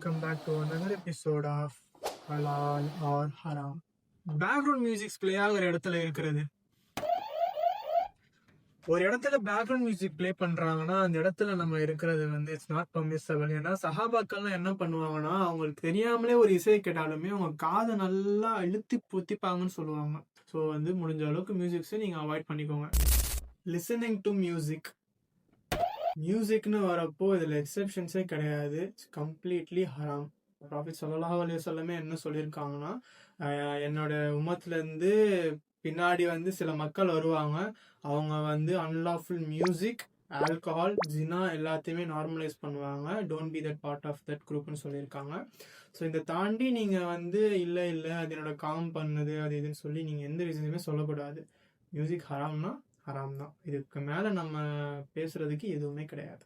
welcome back to another episode of Halal or Haram. Background musics play ஆகிற இடத்துல இருக்கிறது, ஒரு இடத்துல பேக்ரவுண்ட் மியூசிக் பிளே பண்றாங்கன்னா அந்த இடத்துல நம்ம இருக்கிறது வந்து இட்ஸ் நாட் பர்மிசபிள். ஏன்னா சஹாபாக்கள்லாம் என்ன பண்ணுவாங்கன்னா, அவங்களுக்கு தெரியாமலே ஒரு இசை கேட்டாலுமே அவங்க காதை நல்லா இழுத்தி பொத்திப்பாங்கன்னு சொல்லுவாங்க. ஸோ வந்து முடிஞ்ச அளவுக்கு மியூசிக்ஸை நீங்க அவாய்ட் பண்ணிக்கோங்க. லிசனிங் டு மியூசிக்னு வரப்போ இதில் எக்ஸெப்ஷன்ஸே கிடையாது. இட்ஸ் கம்ப்ளீட்லி ஹராம். ப்ராஃபிட் ஸல்லல்லாஹு அலைஹி வஸல்லம் என்ன சொல்லியிருக்காங்கன்னா, என்னோட உம்மத்துலேருந்து பின்னாடி வந்து சில மக்கள் வருவாங்க, அவங்க வந்து அன்லாஃபுல் மியூசிக், ஆல்கஹால், ஜினா எல்லாத்தையுமே நார்மலைஸ் பண்ணுவாங்க. Don't be that part of that குரூப்னு சொல்லியிருக்காங்க. ஸோ இதை தாண்டி நீங்கள் வந்து இல்லை அது என்னோட காம் பண்ணுது அது இதுன்னு சொல்லி நீங்கள் எந்த ரீசனுமே சொல்லக்கூடாது. மியூசிக் ஹராம்னா ஹராம் தான். இதுக்கு மேலே நம்ம பேசுறதுக்கு எதுவுமே கிடையாது.